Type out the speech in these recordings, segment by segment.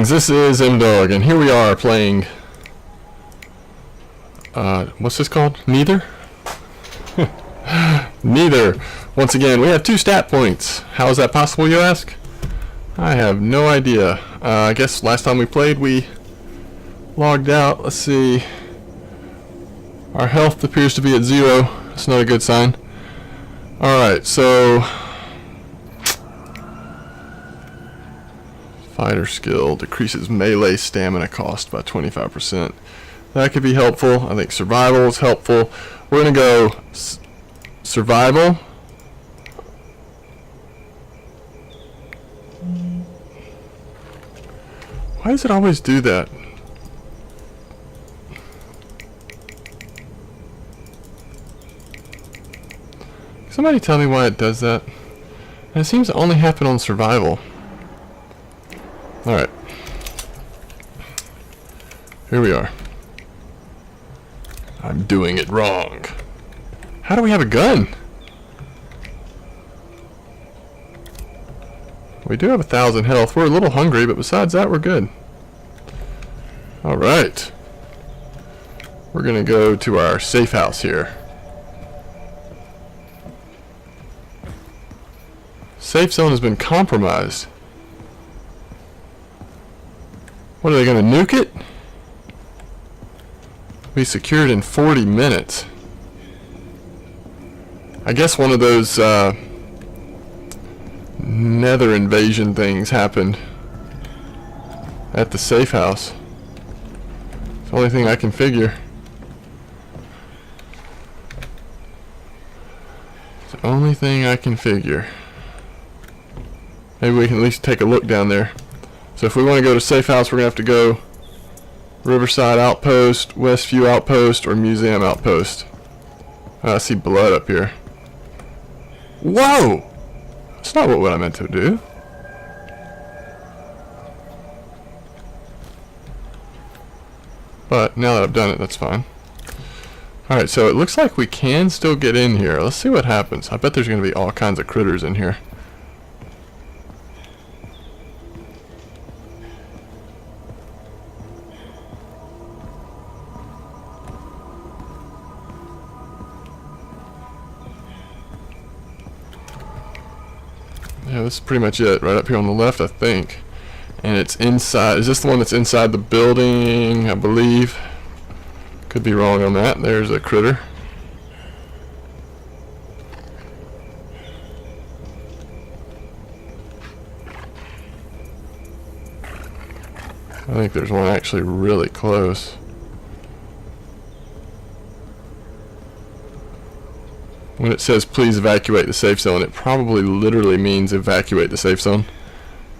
Greetings, this is M-Dog, and here we are playing, what's this called? Nether? Nether. Once again, we have 2 stat points. How is that possible, you ask? I have no idea. I guess last time we played, we logged out. Let's see. Our health appears to be at 0. That's not a good sign. Alright, so fighter skill decreases melee stamina cost by 25%. That could be helpful. I think survival is helpful. We're going to go survival. Why does it always do that? Somebody tell me why it does that. And it seems to only happen on survival. Alright. Here we are. I'm doing it wrong. How do we have a gun? We do have 1,000 health. We're a little hungry, but besides that, we're good. Alright. We're gonna go to our safe house here. Safe zone has been compromised. What, are they going to nuke it? Be secured in 40 minutes. I guess one of those Nether invasion things happened at the safe house. It's the only thing I can figure. It's the only thing I can figure. Maybe we can at least take a look down there. So if we want to go to safe house, we're going to have to go Riverside Outpost, Westview Outpost, or Museum Outpost. I see blood up here. Whoa! That's not what I meant to do. But now that I've done it, that's fine. Alright, so it looks like we can still get in here. Let's see what happens. I bet there's going to be all kinds of critters in here. Yeah, this is pretty much it. Right up here on the left, I think. And it's inside. Is this the one that's inside the building? I believe. Could be wrong on that. There's a critter. I think there's one actually really close. When it says please evacuate the safe zone, it probably literally means evacuate the safe zone,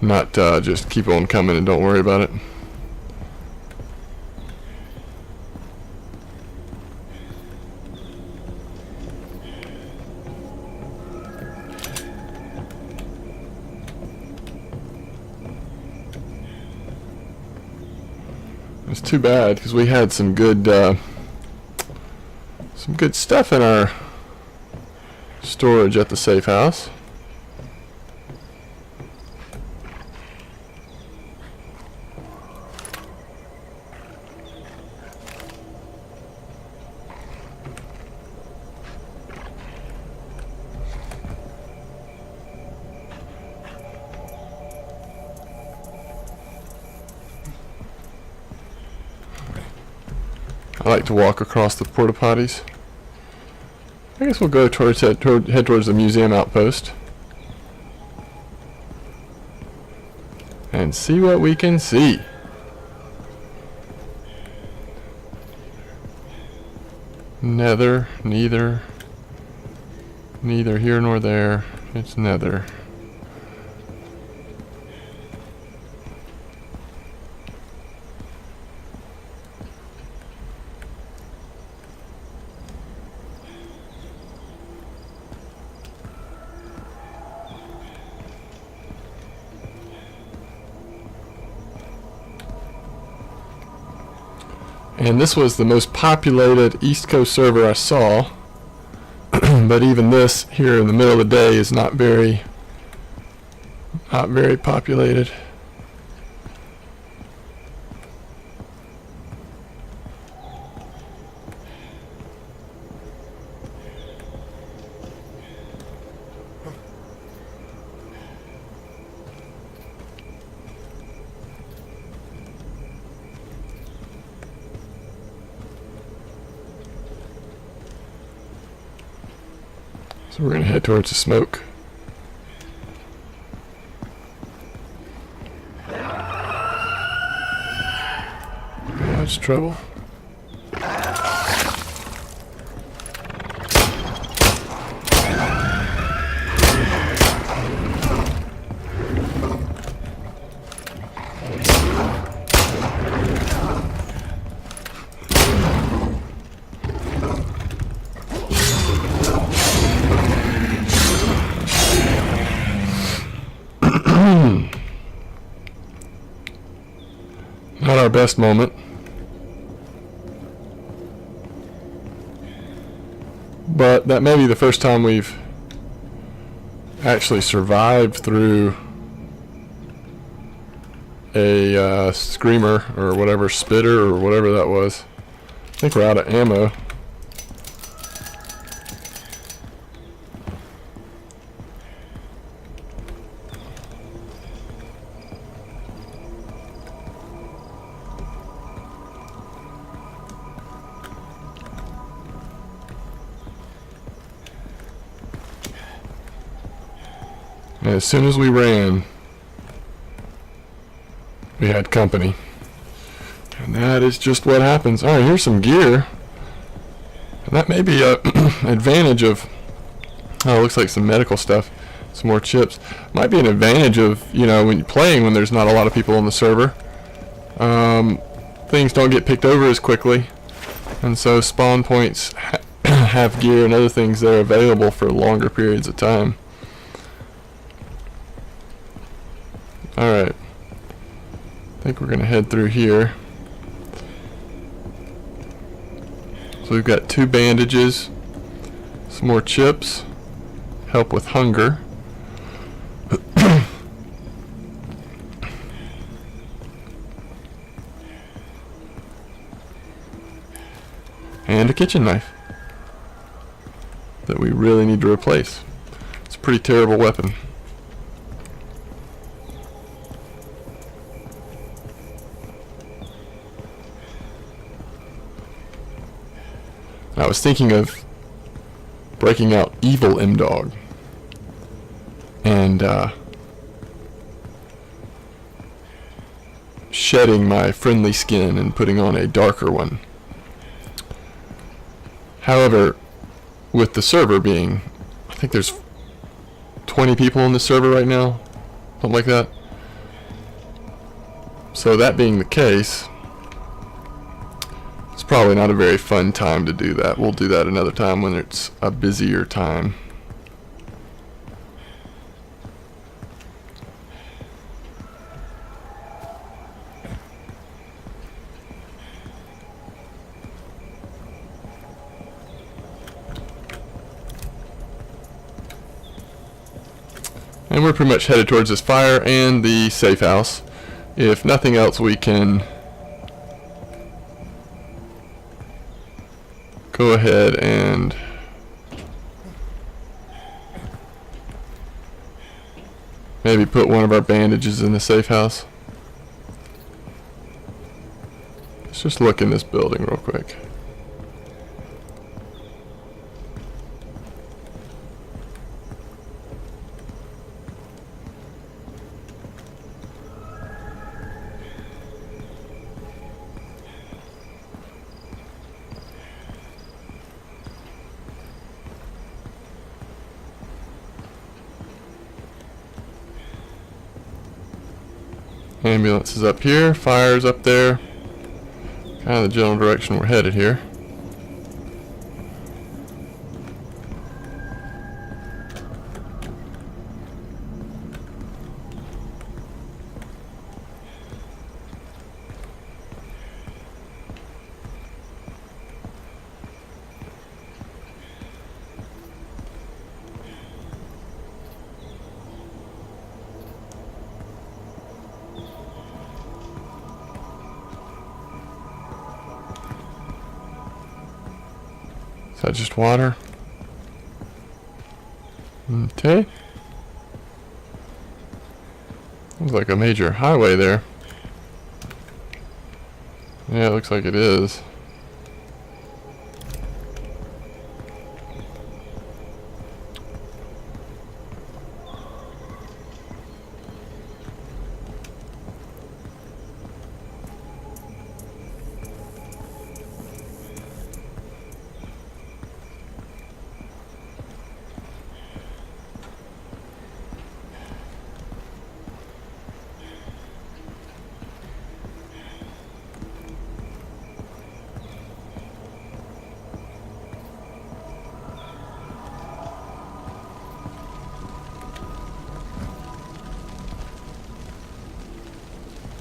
not just keep on coming and don't worry about it. It's too bad because we had some good stuff in our storage at the safe house. I like to walk across the porta potties. I guess we'll go towards head towards the museum outpost and see what we can see. Nether, neither here nor there. It's Nether. And this was the most populated East Coast server I saw. But even this here in the middle of the day is not very populated. So we're gonna head towards the smoke. Much trouble. Not our best moment. But that may be the first time we've actually survived through a screamer or whatever, spitter or whatever that was. I think we're out of ammo. And as soon as we ran, we had company. And that is just what happens. Alright, here's some gear. And that may be a advantage of... Oh, it looks like some medical stuff. Some more chips. Might be an advantage of, you know, when you're playing when there's not a lot of people on the server. Things don't get picked over as quickly. And so spawn points have gear and other things that are available for longer periods of time. Alright, I think we're going to head through here. So we've got 2 bandages, some more chips, help with hunger. And a kitchen knife that we really need to replace. It's a pretty terrible weapon. I was thinking of breaking out Evil M-Dog and shedding my friendly skin and putting on a darker one. However, with the server being, I think there's 20 people on the server right now, something like that. So that being the case, it's probably not a very fun time to do that. We'll do that another time when it's a busier time. And we're pretty much headed towards this fire and the safe house. If nothing else, we can go ahead and maybe put one of our bandages in the safe house. Let's just look in this building real quick. Ambulance is up here, fire's up there. Kind of the general direction we're headed here. Is that just water? Okay. Looks like a major highway there. Yeah, it looks like it is.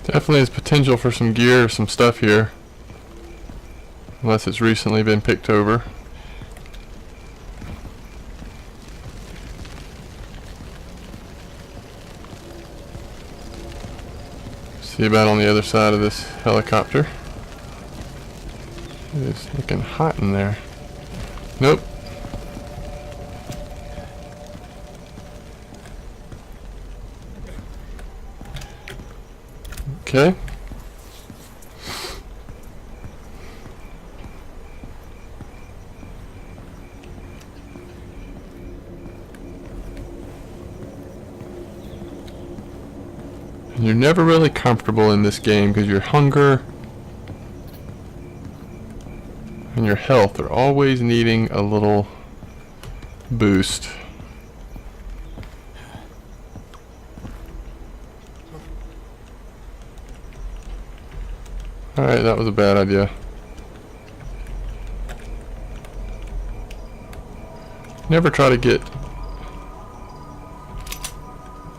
Definitely has potential for some gear, some stuff here. Unless it's recently been picked over. See about on the other side of this helicopter. It's looking hot in there. Nope. Okay. And you're never really comfortable in this game because your hunger and your health are always needing a little boost. Alright, that was a bad idea. Never try to get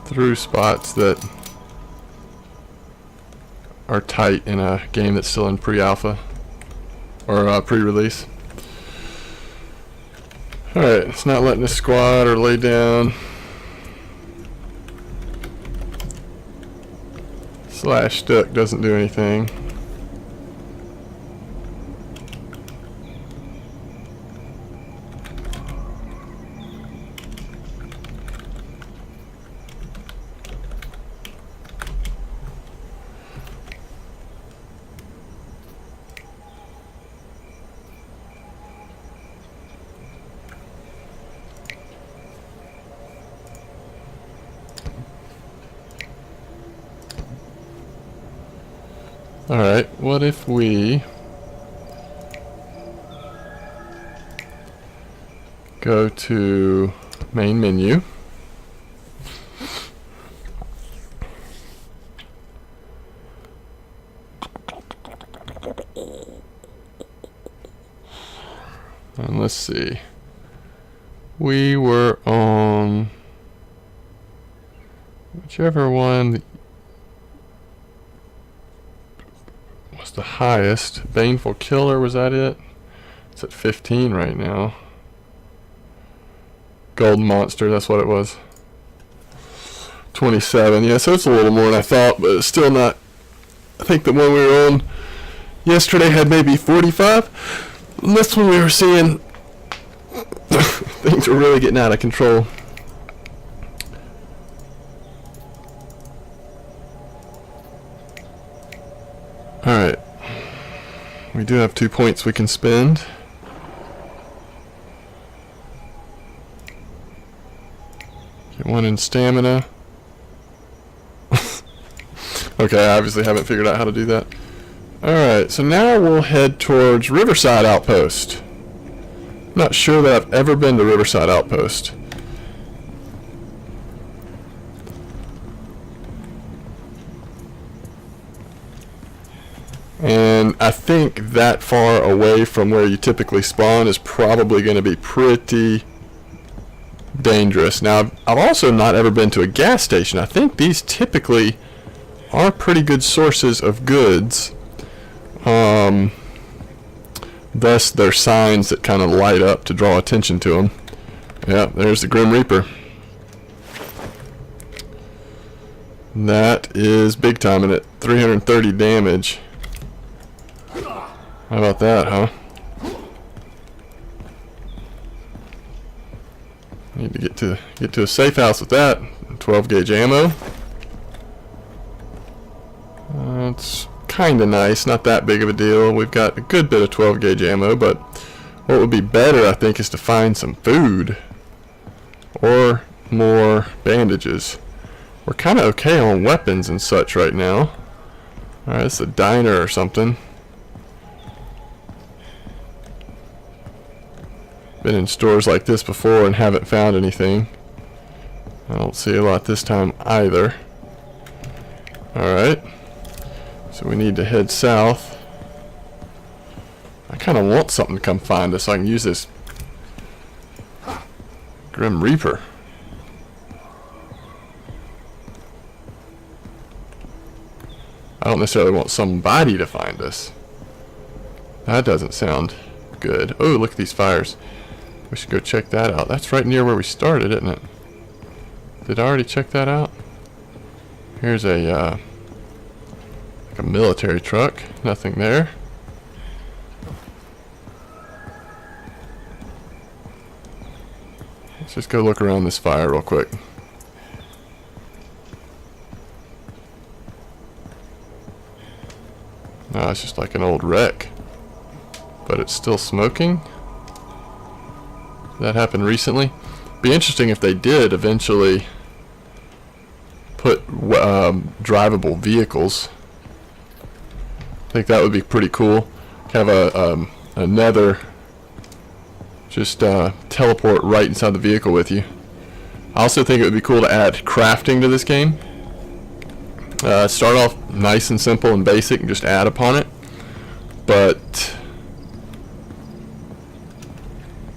through spots that are tight in a game that's still in pre-alpha or pre-release. Alright, it's not letting us squat or lay down. Slash stuck doesn't do anything. Alright, what if we go to main menu. And let's see. We were on whichever one was the highest. Baneful Killer, was that it? It's at 15 right now. Golden Monster, that's what it was. 27, yeah, so it's a little more than I thought, but it's still not. I think the one we were on yesterday had maybe 45. And this one we were seeing things were really getting out of control. Alright. We do have 2 points we can spend. Get one in stamina. Okay, I obviously haven't figured out how to do that. Alright, so now we'll head towards Riverside Outpost. Not sure that I've ever been to Riverside Outpost. And I think that far away from where you typically spawn is probably going to be pretty dangerous. Now, I've also not ever been to a gas station. I think these typically are pretty good sources of goods. Thus, they're signs that kind of light up to draw attention to them. Yeah, there's the Grim Reaper. That is big time, and at 330 damage. How about that, huh? Need to get to a safe house with that. 12 gauge ammo. It's kind of nice, not that big of a deal. We've got a good bit of 12 gauge ammo, but what would be better, I think, is to find some food or more bandages. We're kind of okay on weapons and such right now. Alright, it's a diner or something. Been in stores like this before and haven't found anything. I don't see a lot this time either. Alright. So we need to head south. I kind of want something to come find us so I can use this Grim Reaper. don't necessarily want somebody to find us. That doesn't sound good. Oh, look at these fires. We should go check that out. That's right near where we started, isn't it? Did I already check that out? Here's a like a military truck. Nothing there. Let's just go look around this fire real quick. No, it's just like an old wreck. But it's still smoking. That happened recently. Be interesting if they did eventually put drivable vehicles. I think that would be pretty cool. Kind of a Nether. Just teleport right inside the vehicle with you. I also think it would be cool to add crafting to this game. Start off nice and simple and basic and just add upon it. But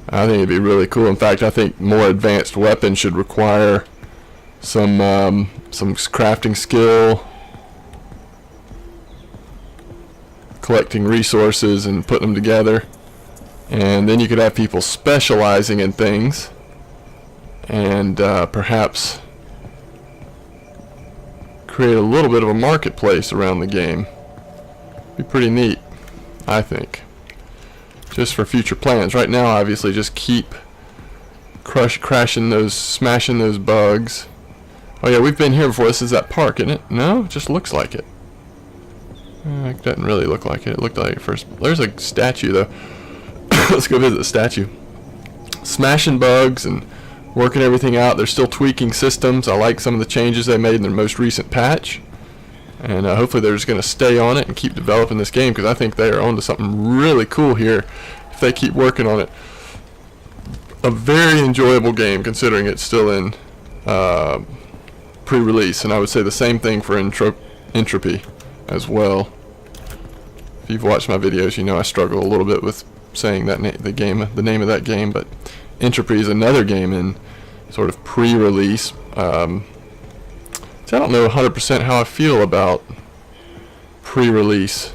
I think it'd be really cool. In fact, I think more advanced weapons should require some crafting skill, collecting resources and putting them together. And then you could have people specializing in things and perhaps create a little bit of a marketplace around the game. Be pretty neat, I think. Just for future plans. Right now, obviously, just keep smashing those bugs. Oh yeah, we've been here before. This is that park, isn't it? No, it just looks like it. It doesn't really look like it. It looked like it first. There's a statue though. Let's go visit the statue. Smashing bugs and working everything out. They're still tweaking systems. I like some of the changes they made in their most recent patch. And hopefully they're just going to stay on it and keep developing this game, because I think they are onto something really cool here if they keep working on it. A very enjoyable game considering it's still in pre-release, and I would say the same thing for Entropy as well. If you've watched my videos, you know I struggle a little bit with saying that the name of that game, but Entropy is another game in sort of pre-release. So I don't know 100% how I feel about pre-release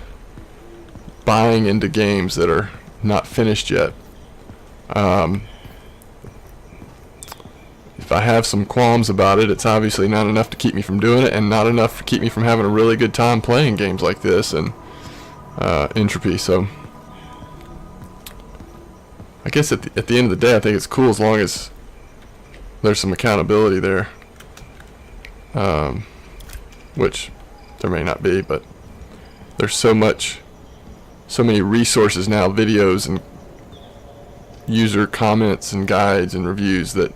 buying into games that are not finished yet. If I have some qualms about it, it's obviously not enough to keep me from doing it, and not enough to keep me from having a really good time playing games like this and Entropy. So I guess at the end of the day, I think it's cool as long as there's some accountability there. Which there may not be, but there's so many resources now, videos and user comments and guides and reviews, that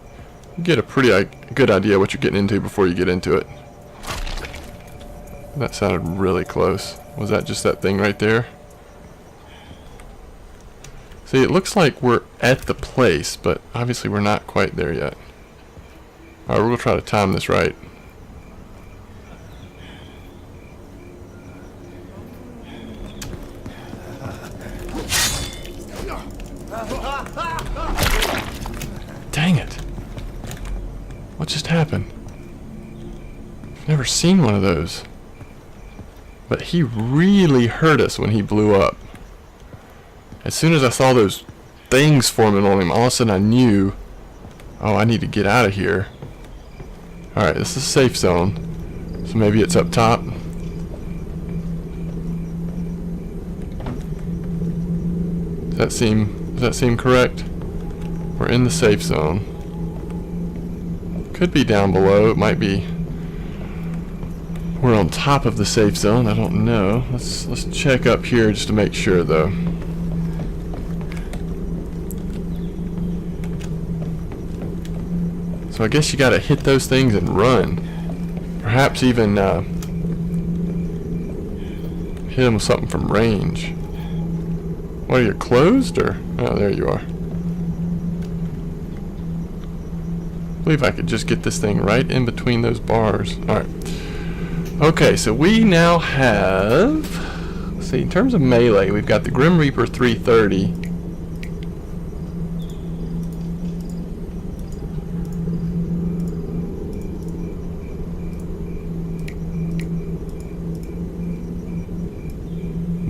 you get a pretty good idea what you're getting into before you get into it. That sounded really close. Was that just that thing right there? See, it looks like we're at the place, but obviously we're not quite there yet. Alright, we're going to try to time this right. Dang it. What just happened? I've never seen one of those. But he really hurt us when he blew up. As soon as I saw those things forming on him, all of a sudden I knew, oh, I need to get out of here. Alright, this is a safe zone. So maybe it's up top. Does that seem correct? We're in the safe zone. Could be down below. It might be we're on top of the safe zone. I don't know. Let's check up here just to make sure though. So I guess you gotta hit those things and run. Perhaps even hit them with something from range. What, are you closed or? Oh, there you are. I believe I could just get this thing right in between those bars. Alright. Okay, so we now have, let's see, in terms of melee, we've got the Grim Reaper 330.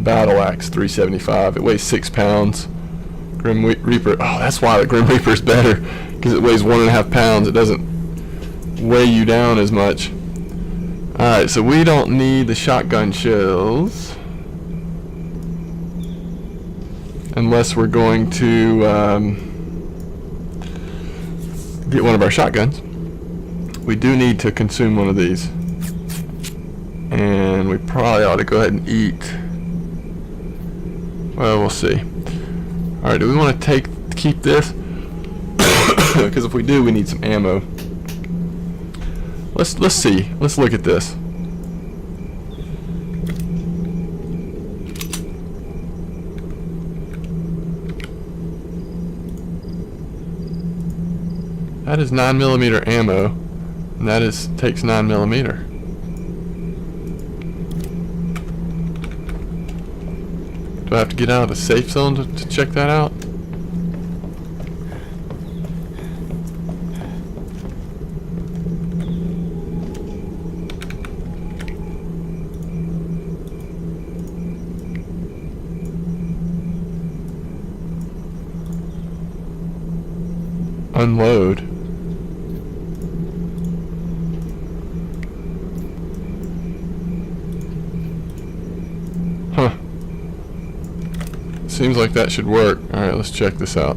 battle axe, 375. It weighs 6 pounds. Grim Reaper. Oh, that's why the Grim Reaper is better, because it weighs 1.5 pounds. It doesn't weigh you down as much. All right, so we don't need the shotgun shells unless we're going to get one of our shotguns. We do need to consume one of these, and we probably ought to go ahead and eat. Well, we'll see. All right, do we want to keep this? Because if we do, we need some ammo. Let's see. Let's look at this. That is 9mm ammo, and that takes 9mm. Do I have to get out of the safe zone to check that out? Unload. Huh. Seems like that should work. Alright, let's check this out.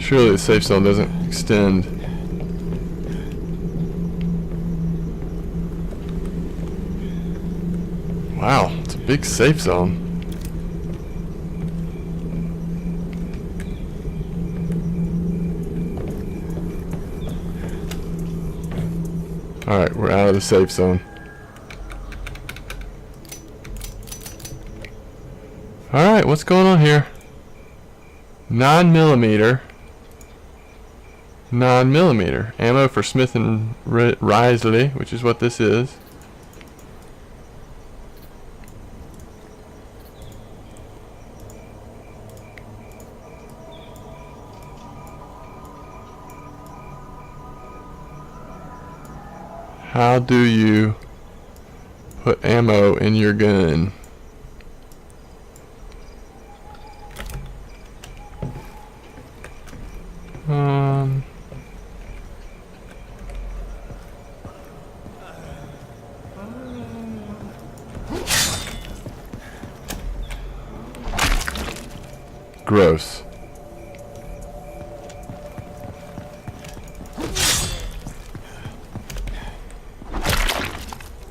Surely the safe zone doesn't extend. Wow, it's a big safe zone. Alright, we're out of the safe zone. Alright, what's going on here? 9mm. 9mm. Ammo for Smith and Risley, which is what this is. How do you put ammo in your gun? Gross.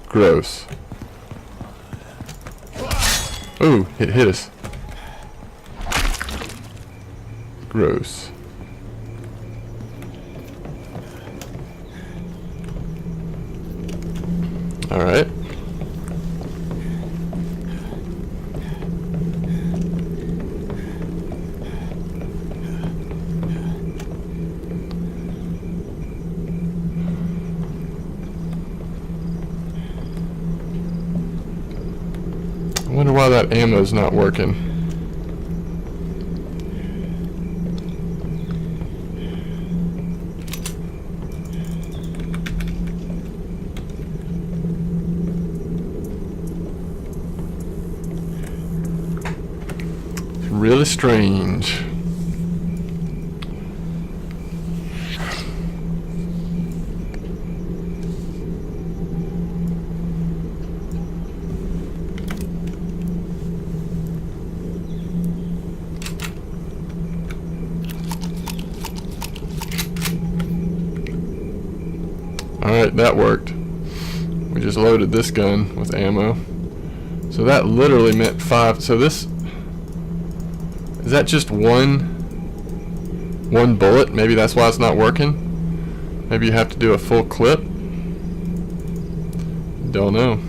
Gross. Ooh, it hit us. Gross. All right. I wonder why that ammo's not working. It's really strange. Alright, that worked. We just loaded this gun with ammo. So that literally meant 5. So this... Is that just one bullet? Maybe that's why it's not working? Maybe you have to do a full clip? Don't know.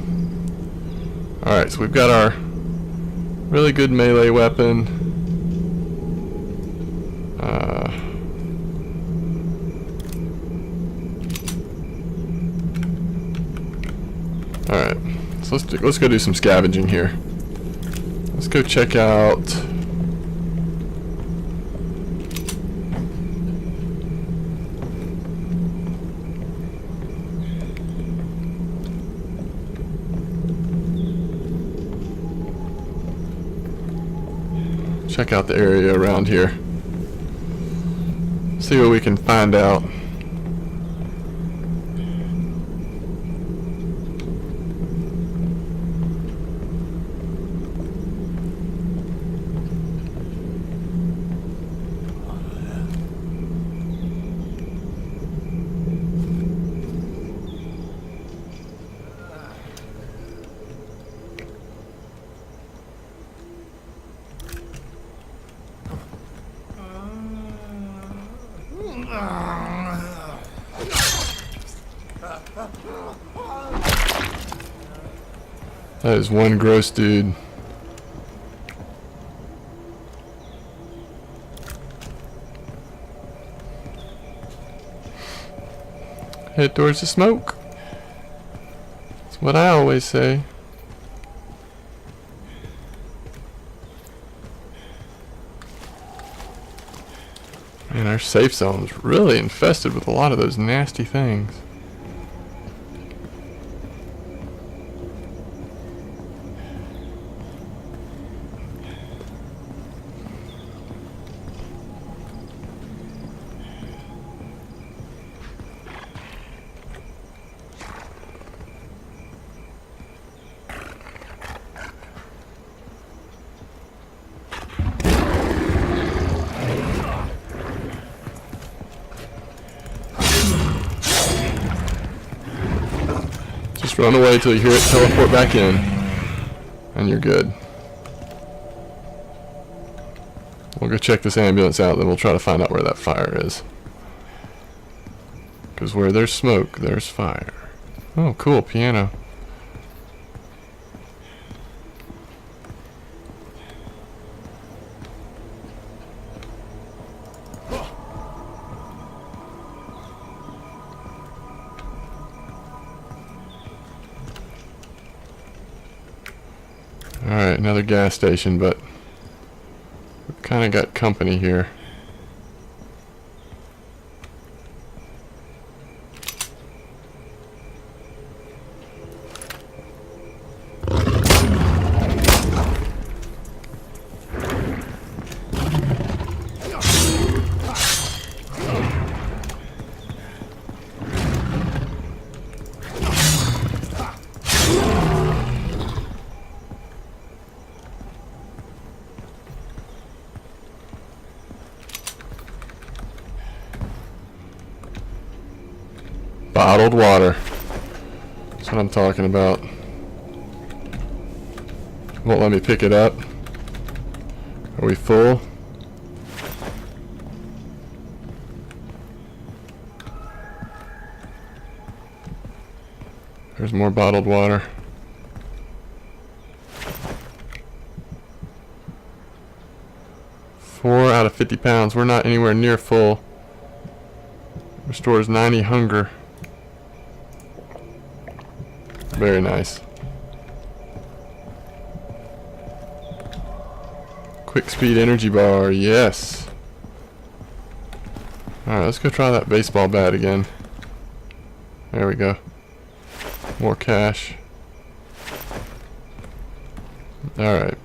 Alright, so we've got our really good melee weapon. Alright, so let's go do some scavenging here. Let's go check out check out the area around here. See what we can find out. That is one gross dude. Head towards the smoke. That's what I always say. And our safe zone is really infested with a lot of those nasty things. Just run away till you hear it teleport back in, and you're good. We'll go check this ambulance out, then we'll try to find out where that fire is. Because where there's smoke, there's fire. Oh, cool, piano. Alright, another gas station, but we've kind of got company here. Bottled water. That's what I'm talking about. Won't let me pick it up. Are we full? There's more bottled water. Four out of 50 pounds. We're not anywhere near full. Restores 90 hunger. Very nice. Quick speed energy bar, yes. Alright, let's go try that baseball bat again. There we go. More cash. Alright.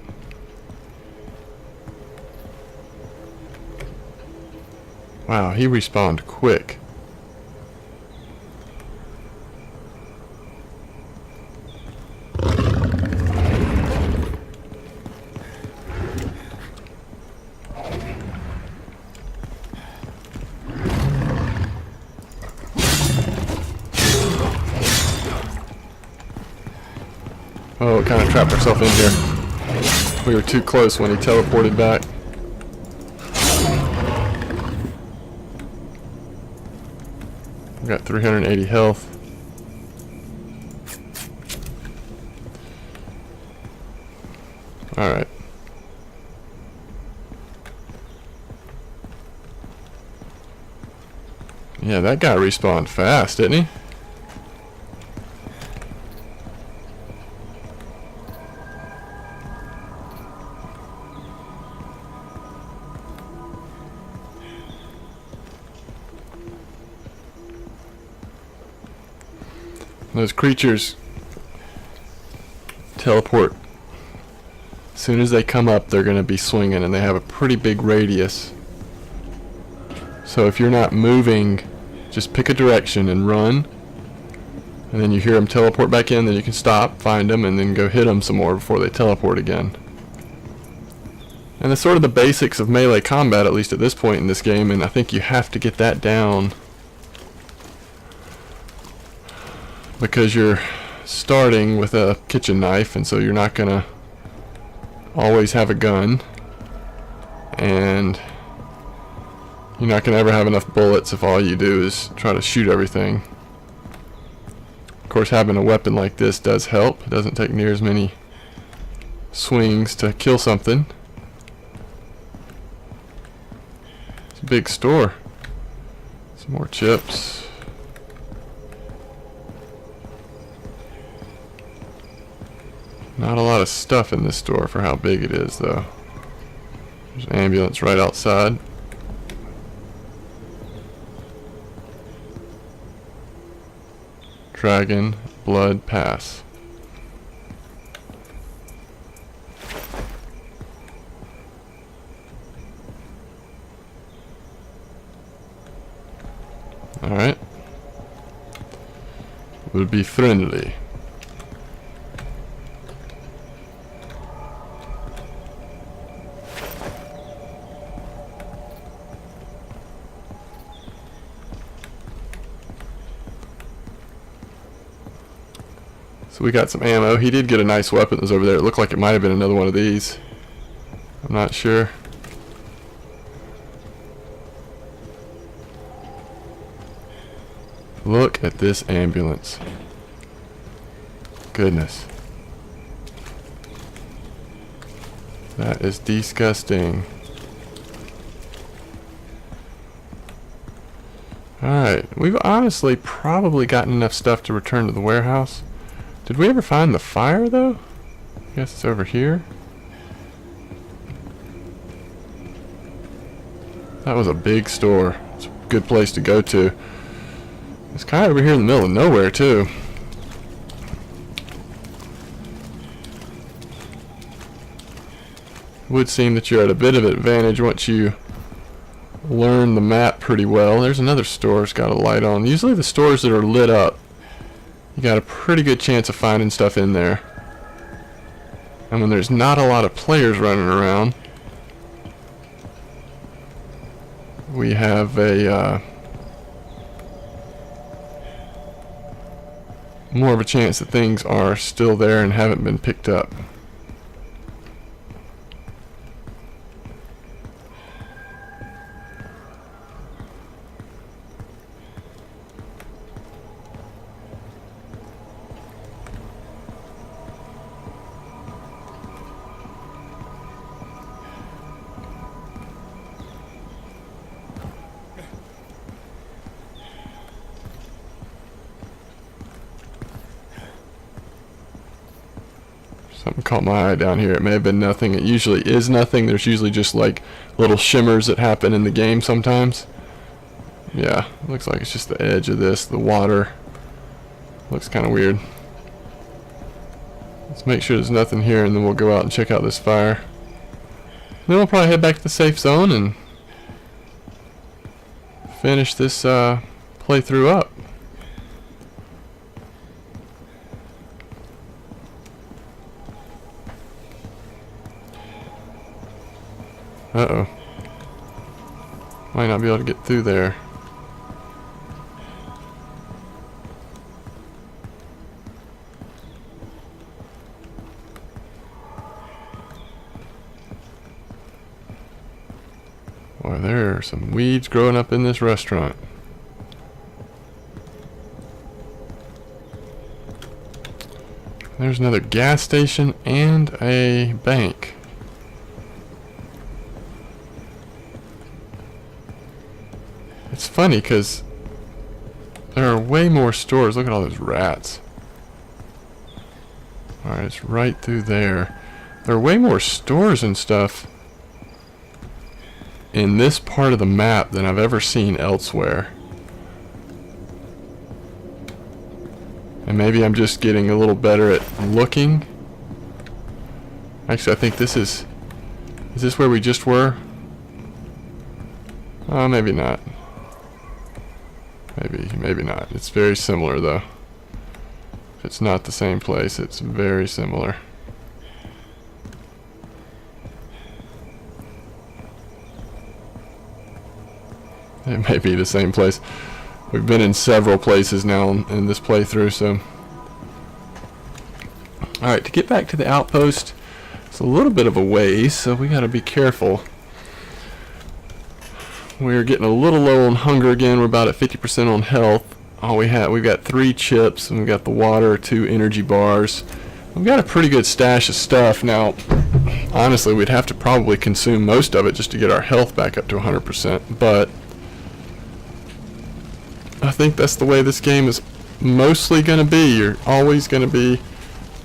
Wow, he respawned quick. Oh, it kind of trapped herself in here. We were too close when he teleported back. We got 380 health. Alright. Yeah, that guy respawned fast, didn't he? Those creatures teleport As soon as they come up, they're going to be swinging, and they have a pretty big radius. So if you're not moving, just pick a direction and run. And then you hear them teleport back in, then you can stop, find them, and then go hit them some more before they teleport again. And that's sort of the basics of melee combat, at least at this point in this game, and I think you have to get that down. Because you're starting with a kitchen knife, and so you're not going to always have a gun. And you're not going to ever have enough bullets if all you do is try to shoot everything. Of course, having a weapon like this does help. It doesn't take near as many swings to kill something. It's a big store. Some more chips. Not a lot of stuff in this store for how big it is, though. There's an ambulance right outside. Dragon Blood Pass. Alright. We'll be friendly. So we got some ammo. He did get a nice weapon that was over there. It looked like it might have been another one of these. I'm not sure. Look at this ambulance. Goodness. That is disgusting. Alright, we've honestly probably gotten enough stuff to return to the warehouse. Did we ever find the fire, though? I guess it's over here. That was a big store. It's a good place to go to. It's kind of over here in the middle of nowhere, too. It would seem that you're at a bit of an advantage once you learn the map pretty well. There's another store that's got a light on. Usually the stores that are lit up, you got a pretty good chance of finding stuff in there. And when there's not a lot of players running around, we have a more of a chance that things are still there and haven't been picked up. Something caught my eye down here. It may have been nothing. It usually is nothing. There's usually just like little shimmers that happen in the game sometimes. Yeah, looks like it's just the edge of this, the water. Looks kind of weird. Let's make sure there's nothing here, and then we'll go out and check out this fire. Then we'll probably head back to the safe zone and finish this playthrough up. Uh-oh. Might not be able to get through there. Boy, there are some weeds growing up in this restaurant. There's another gas station and a bank. It's funny because there are way more stores. Look at all those rats. Alright, it's right through there. There are way more stores and stuff in this part of the map than I've ever seen elsewhere. And maybe I'm just getting a little better at looking Actually, I think this is this where we just were? Maybe not. Maybe not. It's very similar though. If it's not the same place, it's very similar. It may be the same place. We've been in several places now in this playthrough, so. Alright, to get back to the outpost, it's a little bit of a ways, so we gotta be careful. We're getting a little low on hunger again. We're about at 50% on health. We've got 3 chips, and we've got the water, 2 energy bars. We've got a pretty good stash of stuff. Now, honestly, we'd have to probably consume most of it just to get our health back up to 100%, but I think that's the way this game is mostly going to be. You're always going to be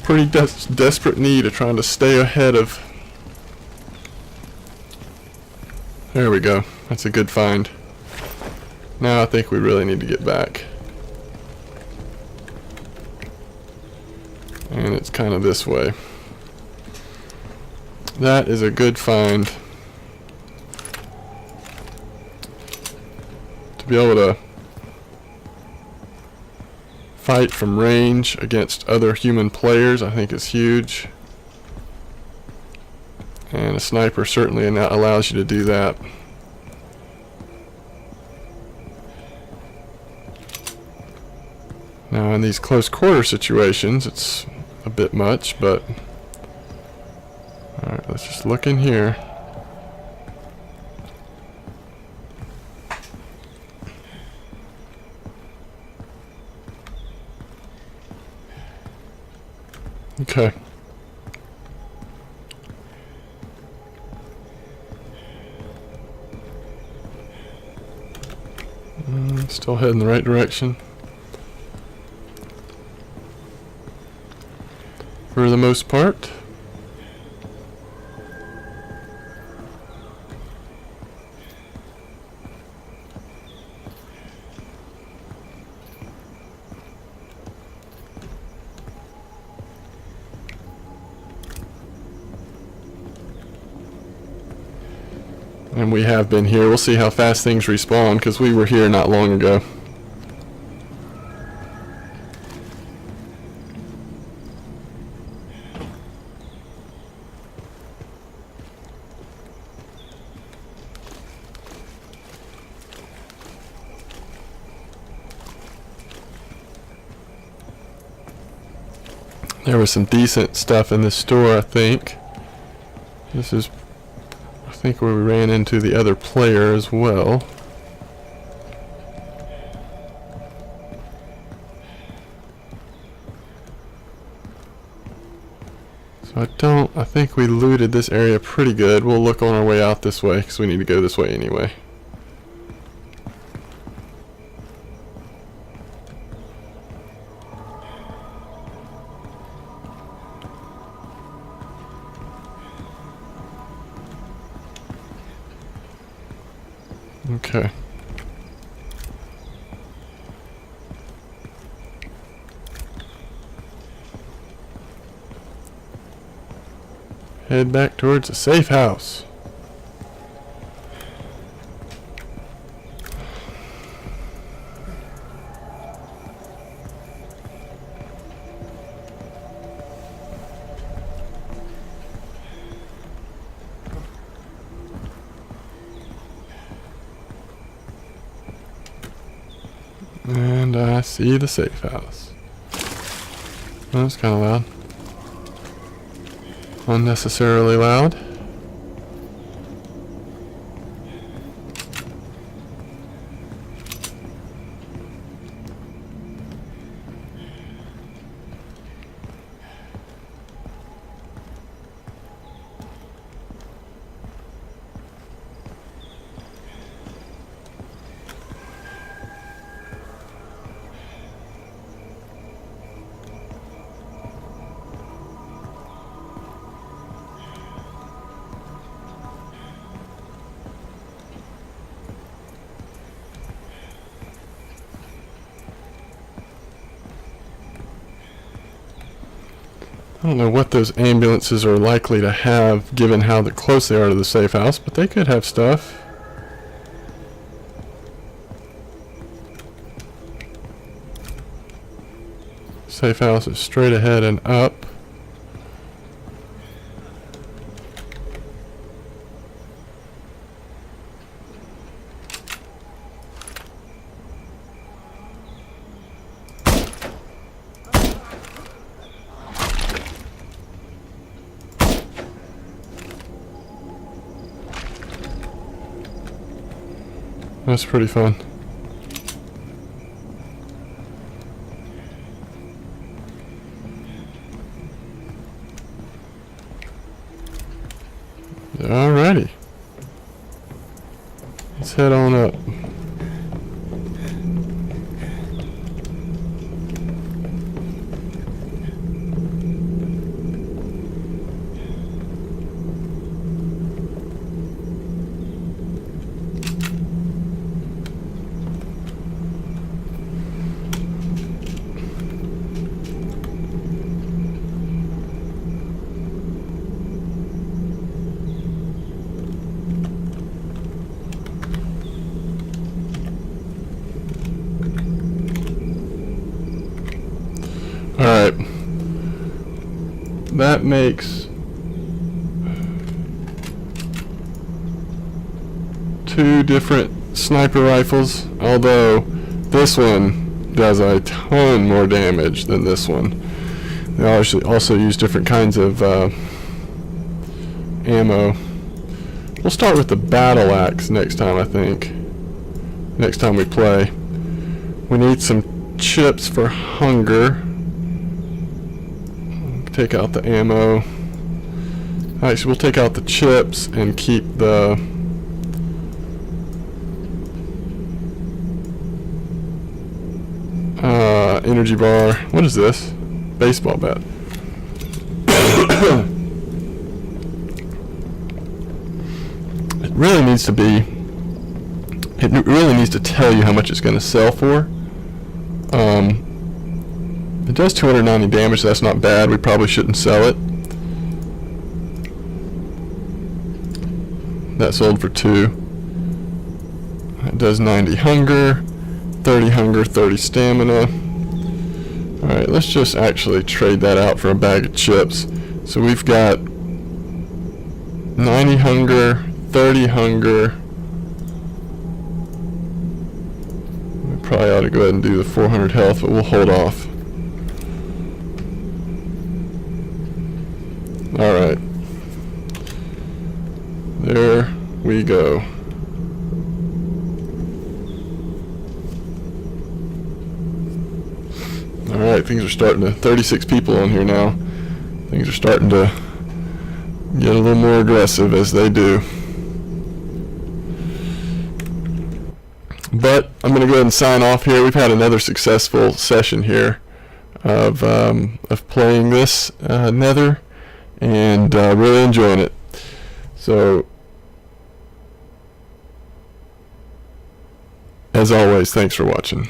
pretty desperate need of trying to stay ahead of. There we go. That's a good find. Now I think we really need to get back. And it's kind of this way. That is a good find. To be able to fight from range against other human players, I think is huge. And a sniper certainly allows you to do that. Now in these close quarter situations, it's a bit much, but alright, let's just look in here. Okay. Still heading the right direction. For the most part. And we have been here. We'll see how fast things respawn, because we were here not long ago. There was some decent stuff in this store, I think. This is, I think, where we ran into the other player as well. So I think we looted this area pretty good. We'll look on our way out this way, because we need to go this way anyway. Okay. Head back towards a safe house. And I see the safe house. That's kind of loud. Unnecessarily loud. I don't know what those ambulances are likely to have, given how close they are to the safe house, but they could have stuff. Safe house is straight ahead and up. That's pretty fun. Alrighty. Let's head on up. Alright. That makes 2 different sniper rifles, although this one does a ton more damage than this one. They also use different kinds of ammo. We'll start with the battle axe next time, I think. Next time we play. We need some chips for hunger. Take out the ammo. Actually, we'll take out the chips and keep the energy bar. What is this? Baseball bat. It really needs to be. It really needs to tell you how much it's going to sell for. It does 290 damage, so that's not bad. We probably shouldn't sell it. That sold for 2. It does 90 hunger, 30 stamina. Alright, let's just actually trade that out for a bag of chips. So we've got 90 hunger, 30 hunger. We probably ought to go ahead and do the 400 health, but we'll hold off. Alright. There we go. Alright, things are starting to... 36 people on here now. Things are starting to get a little more aggressive, as they do. But I'm going to go ahead and sign off here. We've had another successful session here of playing this Nether. And really enjoying it. So, as always, thanks for watching.